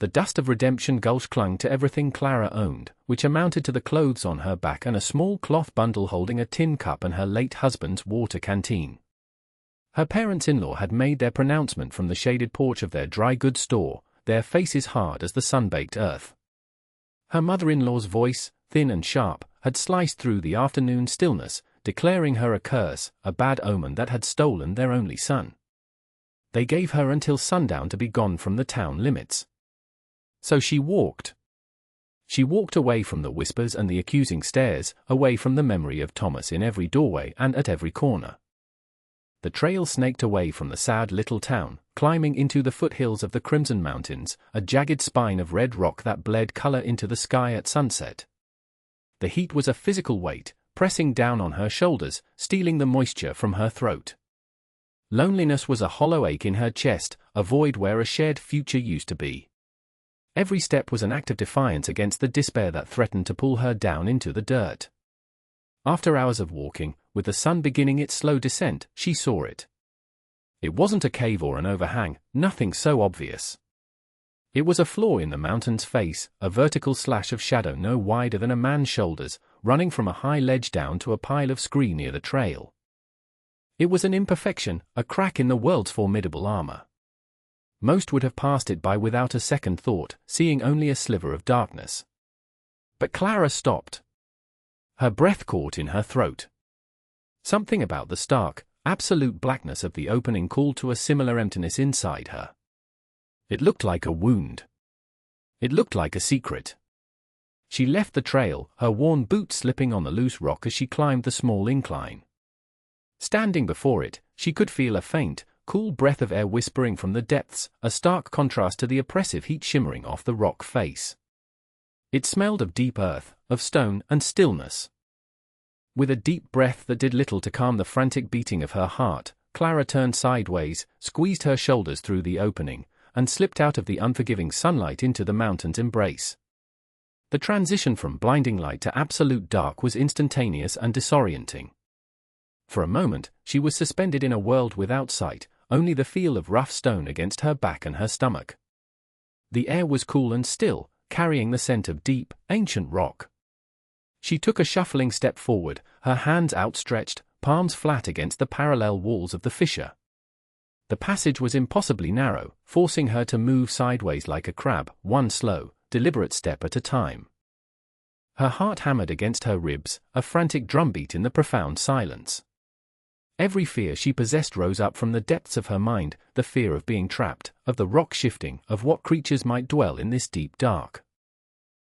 The dust of Redemption Gulch clung to everything Clara owned, which amounted to the clothes on her back and a small cloth bundle holding a tin cup and her late husband's water canteen. Her parents-in-law had made their pronouncement from the shaded porch of their dry goods store, their faces hard as the sun-baked earth. Her mother-in-law's voice, thin and sharp, had sliced through the afternoon stillness, declaring her a curse, a bad omen that had stolen their only son. They gave her until sundown to be gone from the town limits. So she walked. She walked away from the whispers and the accusing stares, away from the memory of Thomas in every doorway and at every corner. The trail snaked away from the sad little town, climbing into the foothills of the Crimson Mountains, a jagged spine of red rock that bled color into the sky at sunset. The heat was a physical weight, pressing down on her shoulders, stealing the moisture from her throat. Loneliness was a hollow ache in her chest, a void where a shared future used to be. Every step was an act of defiance against the despair that threatened to pull her down into the dirt. After hours of walking, with the sun beginning its slow descent, she saw it. It wasn't a cave or an overhang, nothing so obvious. It was a flaw in the mountain's face, a vertical slash of shadow no wider than a man's shoulders, running from a high ledge down to a pile of scree near the trail. It was an imperfection, a crack in the world's formidable armor. Most would have passed it by without a second thought, seeing only a sliver of darkness. But Clara stopped. Her breath caught in her throat. Something about the stark, absolute blackness of the opening called to a similar emptiness inside her. It looked like a wound. It looked like a secret. She left the trail, her worn boots slipping on the loose rock as she climbed the small incline. Standing before it, she could feel a faint, cool breath of air whispering from the depths, a stark contrast to the oppressive heat shimmering off the rock face. It smelled of deep earth, of stone and stillness. With a deep breath that did little to calm the frantic beating of her heart, Clara turned sideways, squeezed her shoulders through the opening, and slipped out of the unforgiving sunlight into the mountain's embrace. The transition from blinding light to absolute dark was instantaneous and disorienting. For a moment, she was suspended in a world without sight, only the feel of rough stone against her back and her stomach. The air was cool and still, carrying the scent of deep, ancient rock. She took a shuffling step forward, her hands outstretched, palms flat against the parallel walls of the fissure. The passage was impossibly narrow, forcing her to move sideways like a crab, one slow, deliberate step at a time. Her heart hammered against her ribs, a frantic drumbeat in the profound silence. Every fear she possessed rose up from the depths of her mind, the fear of being trapped, of the rock shifting, of what creatures might dwell in this deep dark.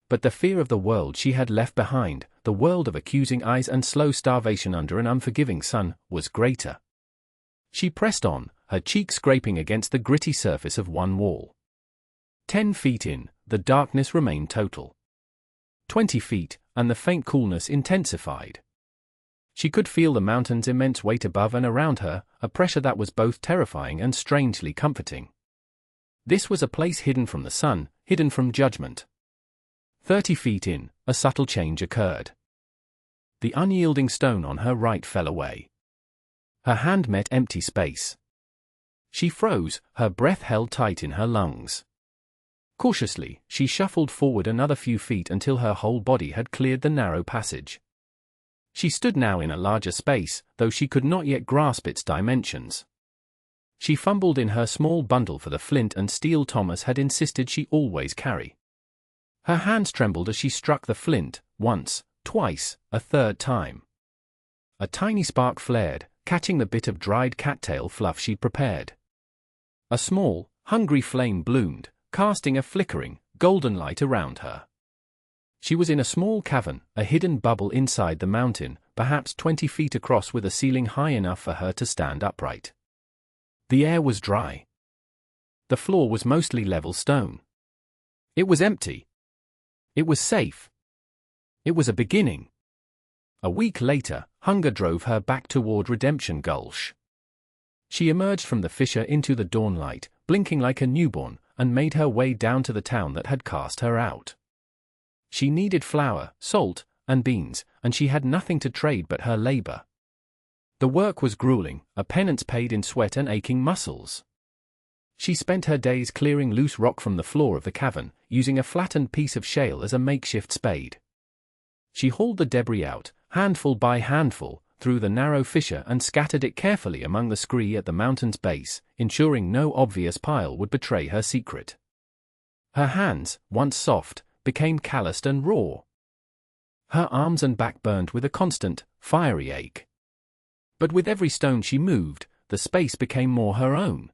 But the fear of the world she had left behind, the world of accusing eyes and slow starvation under an unforgiving sun, was greater. She pressed on, her cheek scraping against the gritty surface of one wall. 10 feet in, the darkness remained total. 20 feet, and the faint coolness intensified. She could feel the mountain's immense weight above and around her, a pressure that was both terrifying and strangely comforting. This was a place hidden from the sun, hidden from judgment. 30 feet in, a subtle change occurred. The unyielding stone on her right fell away. Her hand met empty space. She froze, her breath held tight in her lungs. Cautiously, she shuffled forward another few feet until her whole body had cleared the narrow passage. She stood now in a larger space, though she could not yet grasp its dimensions. She fumbled in her small bundle for the flint and steel Thomas had insisted she always carry. Her hands trembled as she struck the flint, once, twice, a third time. A tiny spark flared, catching the bit of dried cattail fluff she'd prepared. A small, hungry flame bloomed, casting a flickering, golden light around her. She was in a small cavern, a hidden bubble inside the mountain, perhaps 20 feet across with a ceiling high enough for her to stand upright. The air was dry. The floor was mostly level stone. It was empty. It was safe. It was a beginning. A week later, hunger drove her back toward Redemption Gulch. She emerged from the fissure into the dawnlight, blinking like a newborn, and made her way down to the town that had cast her out. She needed flour, salt, and beans, and she had nothing to trade but her labor. The work was grueling, a penance paid in sweat and aching muscles. She spent her days clearing loose rock from the floor of the cavern, using a flattened piece of shale as a makeshift spade. She hauled the debris out, handful by handful, through the narrow fissure and scattered it carefully among the scree at the mountain's base, ensuring no obvious pile would betray her secret. Her hands, once soft, became calloused and raw. Her arms and back burned with a constant, fiery ache. But with every stone she moved, the space became more her own.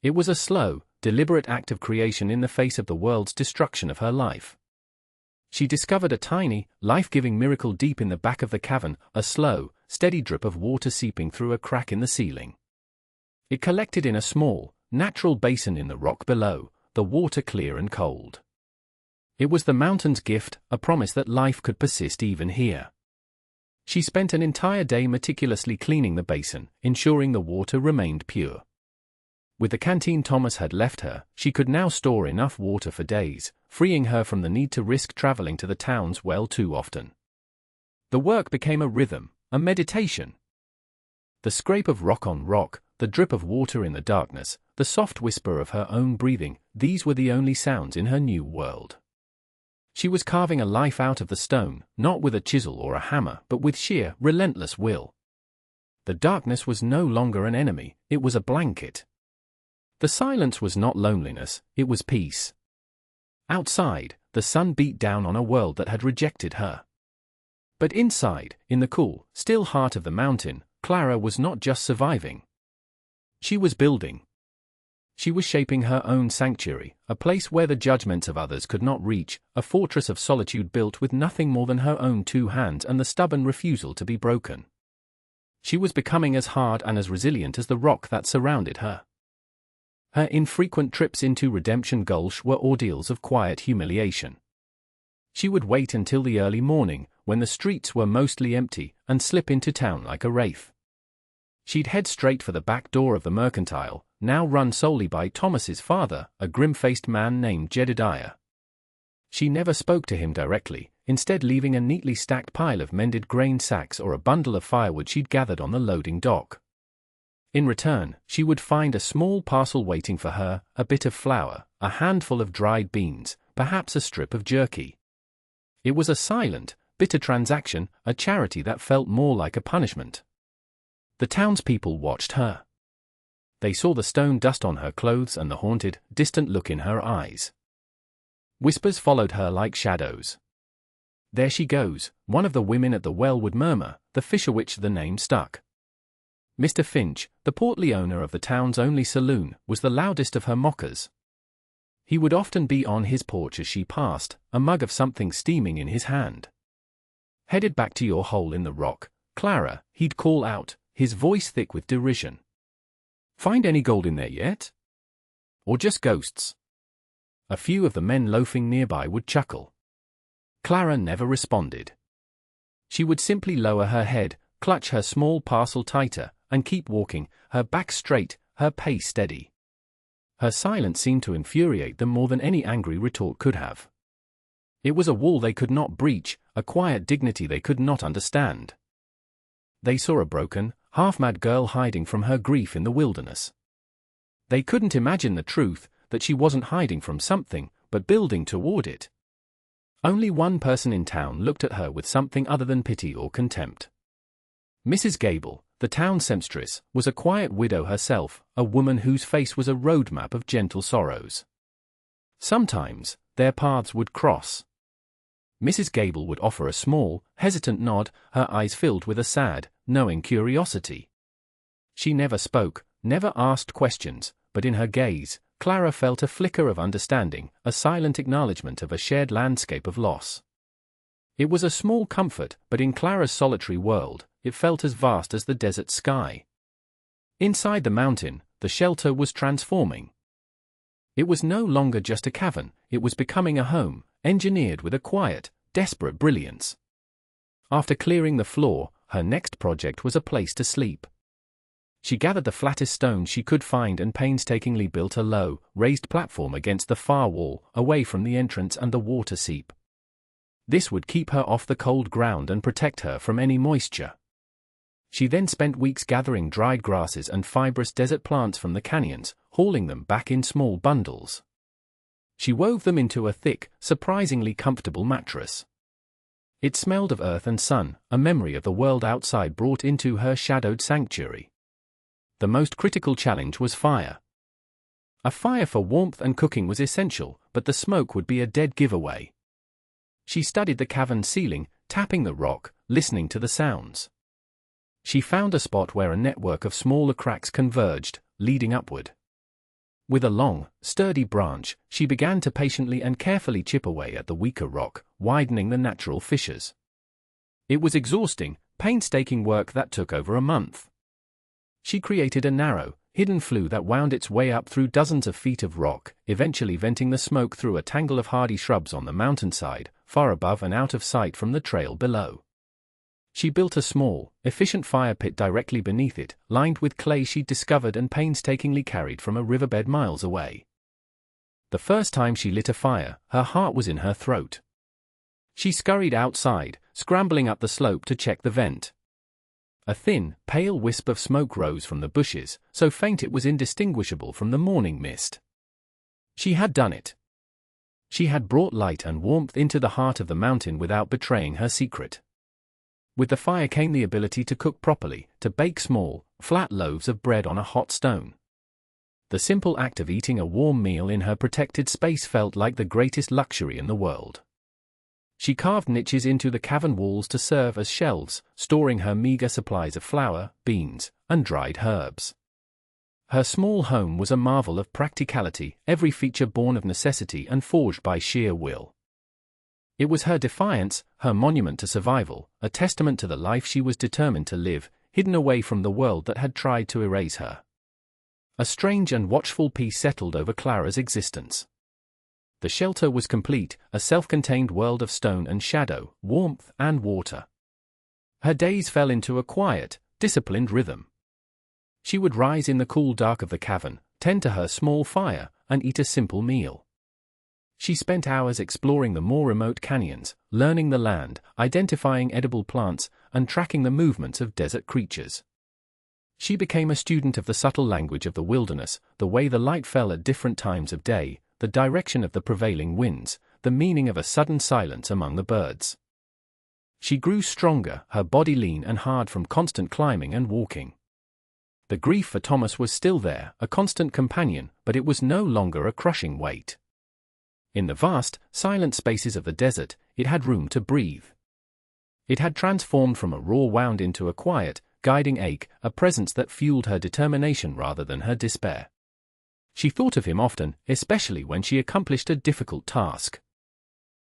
It was a slow, deliberate act of creation in the face of the world's destruction of her life. She discovered a tiny, life-giving miracle deep in the back of the cavern, a slow, steady drip of water seeping through a crack in the ceiling. It collected in a small, natural basin in the rock below, the water clear and cold. It was the mountain's gift, a promise that life could persist even here. She spent an entire day meticulously cleaning the basin, ensuring the water remained pure. With the canteen Thomas had left her, she could now store enough water for days, freeing her from the need to risk traveling to the town's well too often. The work became a rhythm, a meditation. The scrape of rock on rock, the drip of water in the darkness, the soft whisper of her own breathing, these were the only sounds in her new world. She was carving a life out of the stone, not with a chisel or a hammer, but with sheer, relentless will. The darkness was no longer an enemy, it was a blanket. The silence was not loneliness, it was peace. Outside, the sun beat down on a world that had rejected her. But inside, in the cool, still heart of the mountain, Clara was not just surviving. She was building. She was shaping her own sanctuary, a place where the judgments of others could not reach, a fortress of solitude built with nothing more than her own two hands and the stubborn refusal to be broken. She was becoming as hard and as resilient as the rock that surrounded her. Her infrequent trips into Redemption Gulch were ordeals of quiet humiliation. She would wait until the early morning, when the streets were mostly empty, and slip into town like a wraith. She'd head straight for the back door of the mercantile, now run solely by Thomas's father, a grim-faced man named Jedediah. She never spoke to him directly, instead leaving a neatly stacked pile of mended grain sacks or a bundle of firewood she'd gathered on the loading dock. In return, she would find a small parcel waiting for her, a bit of flour, a handful of dried beans, perhaps a strip of jerky. It was a silent, bitter transaction, a charity that felt more like a punishment. The townspeople watched her. They saw the stone dust on her clothes and the haunted, distant look in her eyes. Whispers followed her like shadows. "There she goes," one of the women at the well would murmur, the Fisherwitch the name stuck. Mr. Finch, the portly owner of the town's only saloon, was the loudest of her mockers. He would often be on his porch as she passed, a mug of something steaming in his hand. "Headed back to your hole in the rock, Clara," he'd call out, his voice thick with derision. "Find any gold in there yet? Or just ghosts?" A few of the men loafing nearby would chuckle. Clara never responded. She would simply lower her head, clutch her small parcel tighter, and keep walking, her back straight, her pace steady. Her silence seemed to infuriate them more than any angry retort could have. It was a wall they could not breach, a quiet dignity they could not understand. They saw a broken, half-mad girl hiding from her grief in the wilderness. They couldn't imagine the truth, that she wasn't hiding from something, but building toward it. Only one person in town looked at her with something other than pity or contempt. Mrs. Gable, the town sempstress, was a quiet widow herself, a woman whose face was a roadmap of gentle sorrows. Sometimes, their paths would cross. Mrs. Gable would offer a small, hesitant nod, her eyes filled with a sad, knowing curiosity. She never spoke, never asked questions, but in her gaze, Clara felt a flicker of understanding, a silent acknowledgement of a shared landscape of loss. It was a small comfort, but in Clara's solitary world, it felt as vast as the desert sky. Inside the mountain, the shelter was transforming. It was no longer just a cavern, it was becoming a home, engineered with a quiet, desperate brilliance. After clearing the floor, her next project was a place to sleep. She gathered the flattest stones she could find and painstakingly built a low, raised platform against the far wall, away from the entrance and the water seep. This would keep her off the cold ground and protect her from any moisture. She then spent weeks gathering dried grasses and fibrous desert plants from the canyons, hauling them back in small bundles. She wove them into a thick, surprisingly comfortable mattress. It smelled of earth and sun, a memory of the world outside brought into her shadowed sanctuary. The most critical challenge was fire. A fire for warmth and cooking was essential, but the smoke would be a dead giveaway. She studied the cavern ceiling, tapping the rock, listening to the sounds. She found a spot where a network of smaller cracks converged, leading upward. With a long, sturdy branch, she began to patiently and carefully chip away at the weaker rock, widening the natural fissures. It was exhausting, painstaking work that took over a month. She created a narrow, hidden flue that wound its way up through dozens of feet of rock, eventually venting the smoke through a tangle of hardy shrubs on the mountainside, far above and out of sight from the trail below. She built a small, efficient fire pit directly beneath it, lined with clay she'd discovered and painstakingly carried from a riverbed miles away. The first time she lit a fire, her heart was in her throat. She scurried outside, scrambling up the slope to check the vent. A thin, pale wisp of smoke rose from the bushes, so faint it was indistinguishable from the morning mist. She had done it. She had brought light and warmth into the heart of the mountain without betraying her secret. With the fire came the ability to cook properly, to bake small, flat loaves of bread on a hot stone. The simple act of eating a warm meal in her protected space felt like the greatest luxury in the world. She carved niches into the cavern walls to serve as shelves, storing her meager supplies of flour, beans, and dried herbs. Her small home was a marvel of practicality, every feature born of necessity and forged by sheer will. It was her defiance, her monument to survival, a testament to the life she was determined to live, hidden away from the world that had tried to erase her. A strange and watchful peace settled over Clara's existence. The shelter was complete, a self-contained world of stone and shadow, warmth and water. Her days fell into a quiet, disciplined rhythm. She would rise in the cool dark of the cavern, tend to her small fire, and eat a simple meal. She spent hours exploring the more remote canyons, learning the land, identifying edible plants, and tracking the movements of desert creatures. She became a student of the subtle language of the wilderness, the way the light fell at different times of day, the direction of the prevailing winds, the meaning of a sudden silence among the birds. She grew stronger, her body lean and hard from constant climbing and walking. The grief for Thomas was still there, a constant companion, but it was no longer a crushing weight. In the vast, silent spaces of the desert, it had room to breathe. It had transformed from a raw wound into a quiet, guiding ache, a presence that fueled her determination rather than her despair. She thought of him often, especially when she accomplished a difficult task.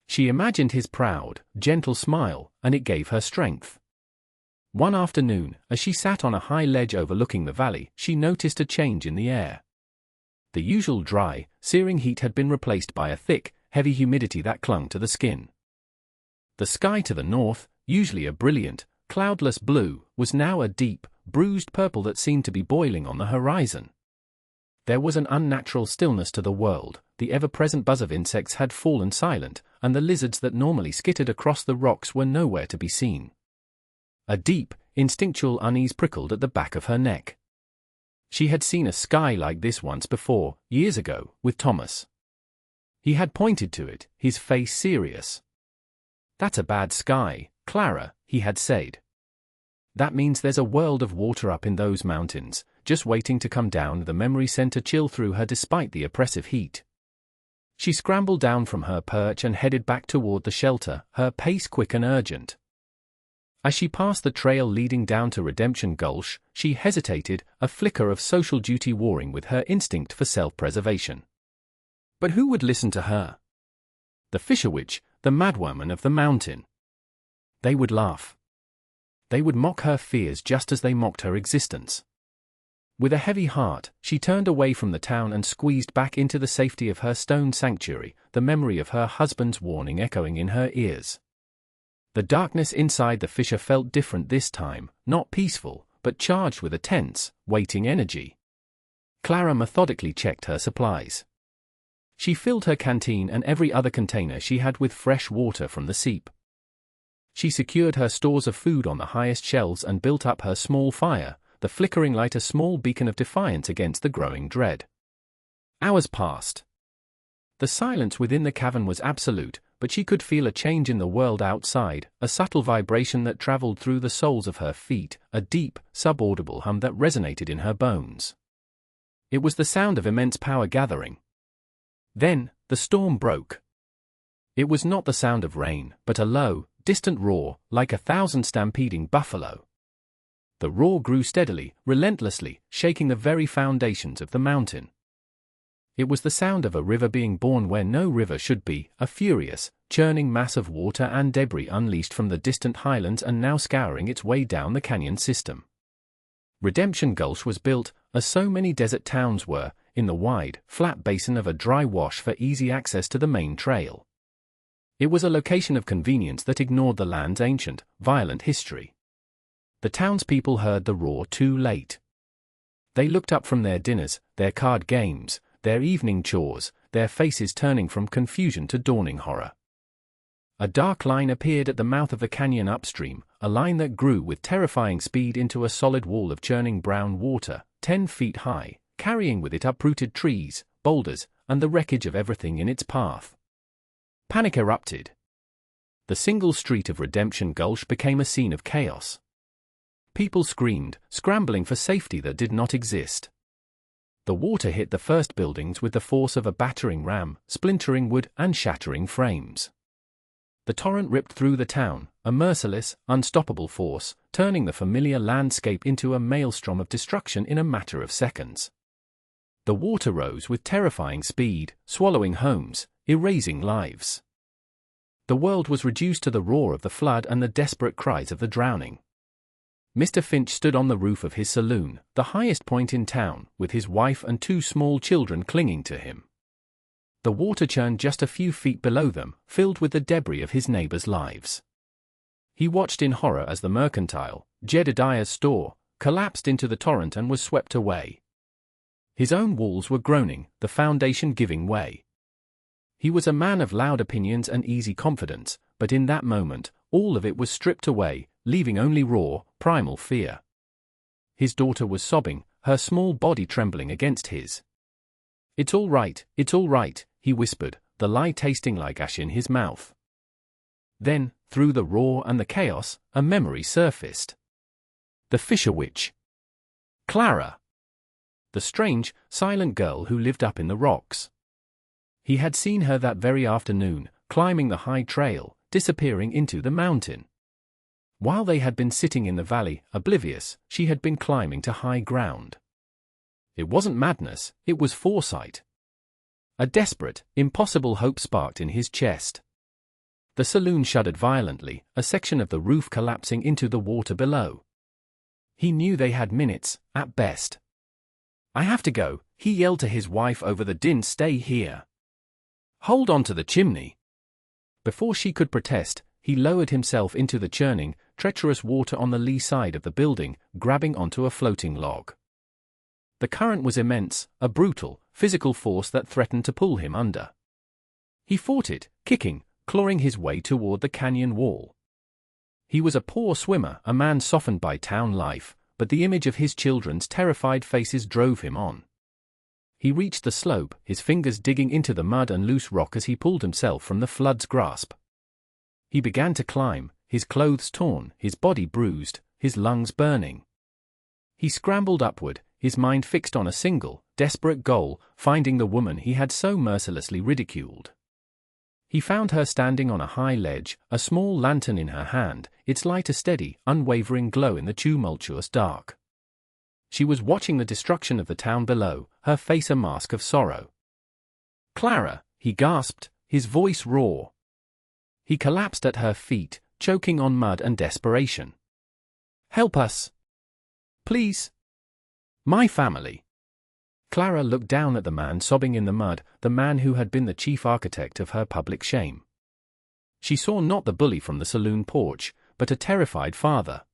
She imagined his proud, gentle smile, and it gave her strength. One afternoon, as she sat on a high ledge overlooking the valley, she noticed a change in the air. The usual dry, searing heat had been replaced by a thick, heavy humidity that clung to the skin. The sky to the north, usually a brilliant, cloudless blue, was now a deep, bruised purple that seemed to be boiling on the horizon. There was an unnatural stillness to the world, the ever-present buzz of insects had fallen silent, and the lizards that normally skittered across the rocks were nowhere to be seen. A deep, instinctual unease prickled at the back of her neck. She had seen a sky like this once before, years ago, with Thomas. He had pointed to it, his face serious. "That's a bad sky, Clara," he had said. "That means there's a world of water up in those mountains, just waiting to come down." The memory sent a chill through her despite the oppressive heat. She scrambled down from her perch and headed back toward the shelter, her pace quick and urgent. As she passed the trail leading down to Redemption Gulch, she hesitated, a flicker of social duty warring with her instinct for self-preservation. But who would listen to her? The fisher witch, the madwoman of the mountain. They would laugh. They would mock her fears just as they mocked her existence. With a heavy heart, she turned away from the town and squeezed back into the safety of her stone sanctuary, the memory of her husband's warning echoing in her ears. The darkness inside the fissure felt different this time, not peaceful, but charged with a tense, waiting energy. Clara methodically checked her supplies. She filled her canteen and every other container she had with fresh water from the seep. She secured her stores of food on the highest shelves and built up her small fire, the flickering light a small beacon of defiance against the growing dread. Hours passed. The silence within the cavern was absolute, but she could feel a change in the world outside, a subtle vibration that traveled through the soles of her feet, a deep, subaudible hum that resonated in her bones. It was the sound of immense power gathering. Then, the storm broke. It was not the sound of rain, but a low, distant roar, like 1,000 stampeding buffalo. The roar grew steadily, relentlessly, shaking the very foundations of the mountain. It was the sound of a river being born where no river should be, a furious, churning mass of water and debris unleashed from the distant highlands and now scouring its way down the canyon system. Redemption Gulch was built, as so many desert towns were, in the wide, flat basin of a dry wash for easy access to the main trail. It was a location of convenience that ignored the land's ancient, violent history. The townspeople heard the roar too late. They looked up from their dinners, their card games, their evening chores, their faces turning from confusion to dawning horror. A dark line appeared at the mouth of the canyon upstream, a line that grew with terrifying speed into a solid wall of churning brown water, 10 feet high, carrying with it uprooted trees, boulders, and the wreckage of everything in its path. Panic erupted. The single street of Redemption Gulch became a scene of chaos. People screamed, scrambling for safety that did not exist. The water hit the first buildings with the force of a battering ram, splintering wood and shattering frames. The torrent ripped through the town, a merciless, unstoppable force, turning the familiar landscape into a maelstrom of destruction in a matter of seconds. The water rose with terrifying speed, swallowing homes, erasing lives. The world was reduced to the roar of the flood and the desperate cries of the drowning. Mr. Finch stood on the roof of his saloon, the highest point in town, with his wife and 2 small children clinging to him. The water churned just a few feet below them, filled with the debris of his neighbors' lives. He watched in horror as the mercantile, Jedediah's store, collapsed into the torrent and was swept away. His own walls were groaning, the foundation giving way. He was a man of loud opinions and easy confidence, but in that moment, all of it was stripped away, leaving only raw, primal fear. His daughter was sobbing, her small body trembling against his. It's all right," he whispered, the lie tasting like ash in his mouth. Then, through the roar and the chaos, a memory surfaced. The Fisher Witch. Clara. The strange, silent girl who lived up in the rocks. He had seen her that very afternoon, climbing the high trail, disappearing into the mountain. While they had been sitting in the valley, oblivious, she had been climbing to high ground. It wasn't madness, it was foresight. A desperate, impossible hope sparked in his chest. The saloon shuddered violently, a section of the roof collapsing into the water below. He knew they had minutes, at best. "I have to go," he yelled to his wife over the din. "Stay here. Hold on to the chimney." Before she could protest, he lowered himself into the churning, treacherous water on the lee side of the building, grabbing onto a floating log. The current was immense, a brutal, physical force that threatened to pull him under. He fought it, kicking, clawing his way toward the canyon wall. He was a poor swimmer, a man softened by town life, but the image of his children's terrified faces drove him on. He reached the slope, his fingers digging into the mud and loose rock as he pulled himself from the flood's grasp. He began to climb, his clothes torn, his body bruised, his lungs burning. He scrambled upward, his mind fixed on a single, desperate goal, finding the woman he had so mercilessly ridiculed. He found her standing on a high ledge, a small lantern in her hand, its light a steady, unwavering glow in the tumultuous dark. She was watching the destruction of the town below, her face a mask of sorrow. "Clara," he gasped, his voice raw. He collapsed at her feet, choking on mud and desperation. "Help us. Please. My family." Clara looked down at the man sobbing in the mud, the man who had been the chief architect of her public shame. She saw not the bully from the saloon porch, but a terrified father.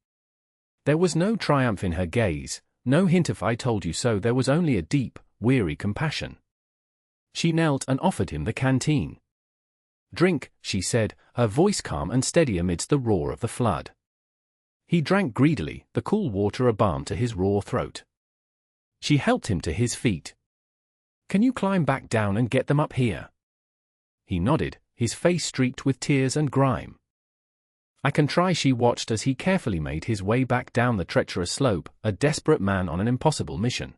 There was no triumph in her gaze, no hint of "I told you so." There was only a deep, weary compassion. She knelt and offered him the canteen. "Drink," she said, her voice calm and steady amidst the roar of the flood. He drank greedily, the cool water a balm to his raw throat. She helped him to his feet. "Can you climb back down and get them up here?" He nodded, his face streaked with tears and grime. "I can try," she watched as he carefully made his way back down the treacherous slope, a desperate man on an impossible mission.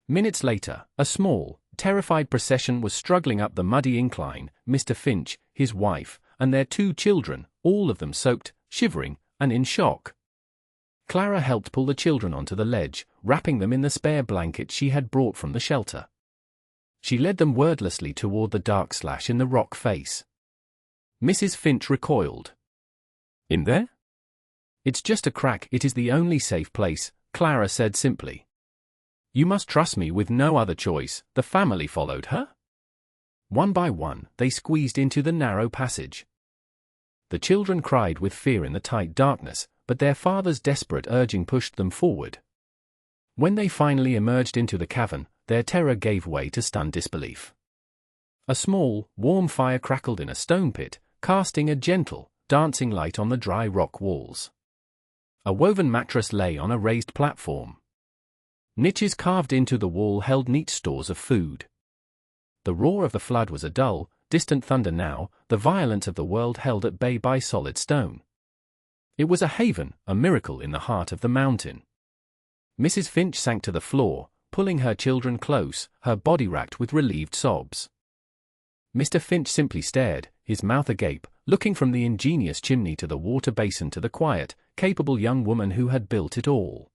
Minutes later, a small, terrified procession was struggling up the muddy incline, Mr. Finch, his wife, and their 2 children, all of them soaked, shivering, and in shock. Clara helped pull the children onto the ledge, wrapping them in the spare blanket she had brought from the shelter. She led them wordlessly toward the dark slash in the rock face. Mrs. Finch recoiled. "In there?" "It's just a crack. It is the only safe place," Clara said simply. "You must trust me with no other choice." The family followed her. One by one, they squeezed into the narrow passage. The children cried with fear in the tight darkness, but their father's desperate urging pushed them forward. When they finally emerged into the cavern, their terror gave way to stunned disbelief. A small, warm fire crackled in a stone pit, casting a gentle, dancing light on the dry rock walls. A woven mattress lay on a raised platform. Niches carved into the wall held neat stores of food. The roar of the flood was a dull, distant thunder now, the violence of the world held at bay by solid stone. It was a haven, a miracle in the heart of the mountain. Mrs. Finch sank to the floor, pulling her children close, her body racked with relieved sobs. Mr. Finch simply stared, his mouth agape, looking from the ingenious chimney to the water basin to the quiet, capable young woman who had built it all.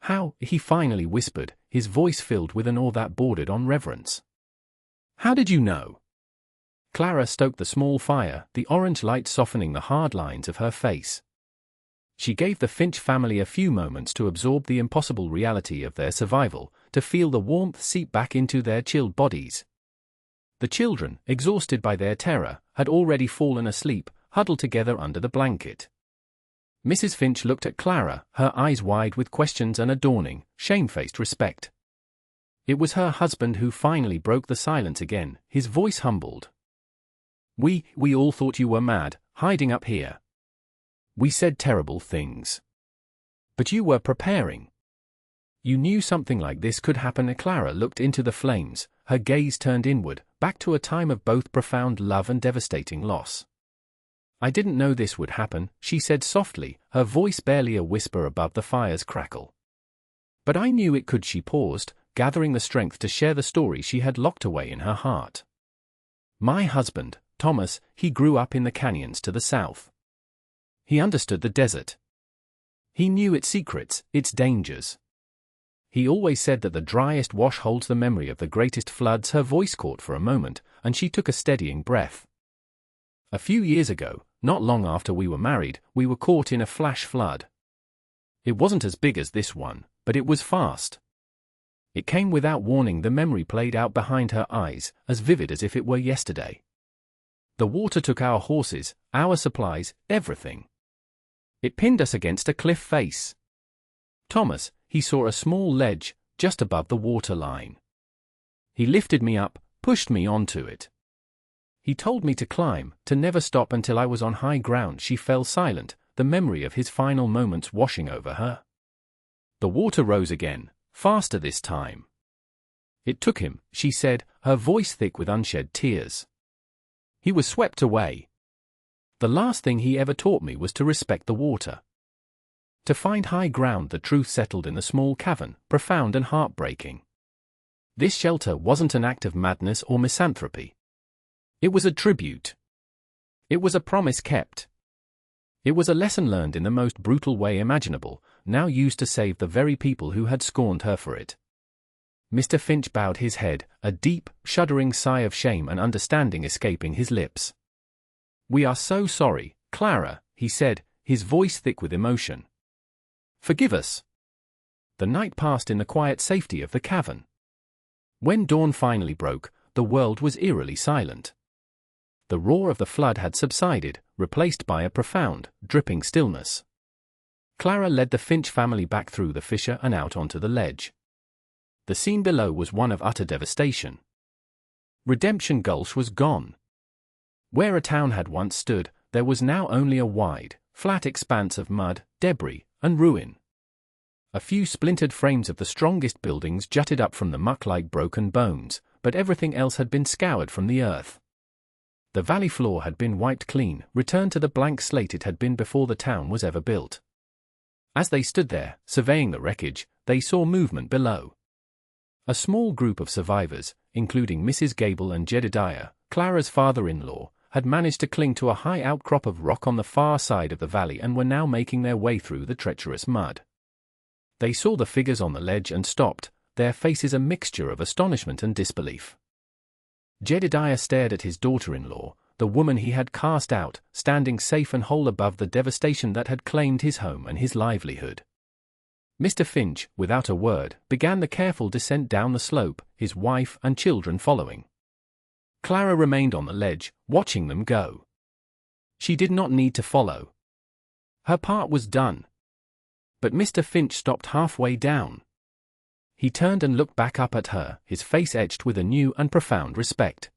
"How," he finally whispered, his voice filled with an awe that bordered on reverence. "How did you know?" Clara stoked the small fire, the orange light softening the hard lines of her face. She gave the Finch family a few moments to absorb the impossible reality of their survival, to feel the warmth seep back into their chilled bodies. The children, exhausted by their terror, had already fallen asleep, huddled together under the blanket. Mrs. Finch looked at Clara, her eyes wide with questions and a dawning, shamefaced respect. It was her husband who finally broke the silence again, his voice humbled. We all thought you were mad, hiding up here. We said terrible things. But you were preparing. You knew something like this could happen." Clara looked into the flames, her gaze turned inward, back to a time of both profound love and devastating loss. "I didn't know this would happen," she said softly, her voice barely a whisper above the fire's crackle. "But I knew it could." She paused, gathering the strength to share the story she had locked away in her heart. "My husband, Thomas, he grew up in the canyons to the south. He understood the desert. He knew its secrets, its dangers. He always said that the driest wash holds the memory of the greatest floods." Her voice caught for a moment, and she took a steadying breath. "A few years ago, not long after we were married, we were caught in a flash flood. It wasn't as big as this one, but it was fast. It came without warning." The memory played out behind her eyes, as vivid as if it were yesterday. "The water took our horses, our supplies, everything. It pinned us against a cliff face. Thomas, he saw a small ledge, just above the water line. He lifted me up, pushed me onto it. He told me to climb, to never stop until I was on high ground." She fell silent, the memory of his final moments washing over her. The water rose again, faster this time. "It took him," she said, her voice thick with unshed tears. "He was swept away. The last thing he ever taught me was to respect the water. To find high ground." The truth settled in the small cavern, profound and heartbreaking. This shelter wasn't an act of madness or misanthropy. It was a tribute. It was a promise kept. It was a lesson learned in the most brutal way imaginable, now used to save the very people who had scorned her for it. Mr. Finch bowed his head, a deep, shuddering sigh of shame and understanding escaping his lips. "We are so sorry, Clara," he said, his voice thick with emotion. "Forgive us." The night passed in the quiet safety of the cavern. When dawn finally broke, the world was eerily silent. The roar of the flood had subsided, replaced by a profound, dripping stillness. Clara led the Finch family back through the fissure and out onto the ledge. The scene below was one of utter devastation. Redemption Gulch was gone. Where a town had once stood, there was now only a wide, flat expanse of mud, debris, and ruin. A few splintered frames of the strongest buildings jutted up from the muck like broken bones, but everything else had been scoured from the earth. The valley floor had been wiped clean, returned to the blank slate it had been before the town was ever built. As they stood there, surveying the wreckage, they saw movement below. A small group of survivors, including Mrs. Gable and Jedediah, Clara's father-in-law, had managed to cling to a high outcrop of rock on the far side of the valley and were now making their way through the treacherous mud. They saw the figures on the ledge and stopped, their faces a mixture of astonishment and disbelief. Jedediah stared at his daughter-in-law, the woman he had cast out, standing safe and whole above the devastation that had claimed his home and his livelihood. Mr. Finch, without a word, began the careful descent down the slope, his wife and children following. Clara remained on the ledge, watching them go. She did not need to follow. Her part was done. But Mr. Finch stopped halfway down. He turned and looked back up at her, his face etched with a new and profound respect.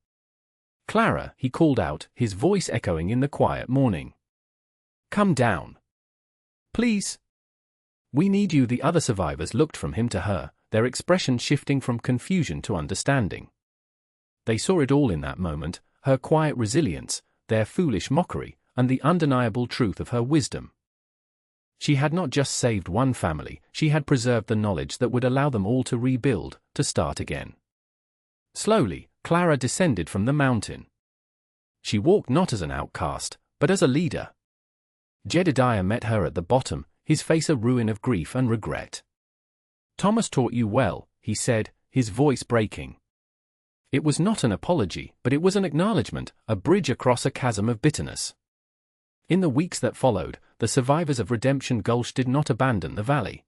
"Clara," he called out, his voice echoing in the quiet morning. "Come down. Please. We need you." The other survivors looked from him to her, their expression shifting from confusion to understanding. They saw it all in that moment, her quiet resilience, their foolish mockery, and the undeniable truth of her wisdom. She had not just saved one family, she had preserved the knowledge that would allow them all to rebuild, to start again. Slowly, Clara descended from the mountain. She walked not as an outcast, but as a leader. Jedediah met her at the bottom, his face a ruin of grief and regret. "Thomas taught you well," he said, his voice breaking. It was not an apology, but it was an acknowledgement, a bridge across a chasm of bitterness. In the weeks that followed, the survivors of Redemption Gulch did not abandon the valley.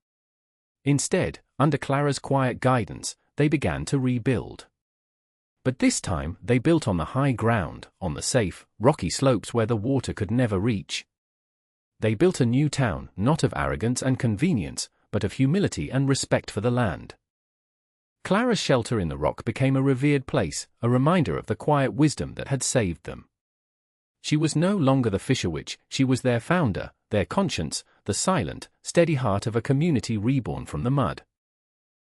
Instead, under Clara's quiet guidance, they began to rebuild. But this time, they built on the high ground, on the safe, rocky slopes where the water could never reach. They built a new town, not of arrogance and convenience, but of humility and respect for the land. Clara's shelter in the rock became a revered place, a reminder of the quiet wisdom that had saved them. She was no longer the fisher witch, she was their founder, their conscience, the silent, steady heart of a community reborn from the mud.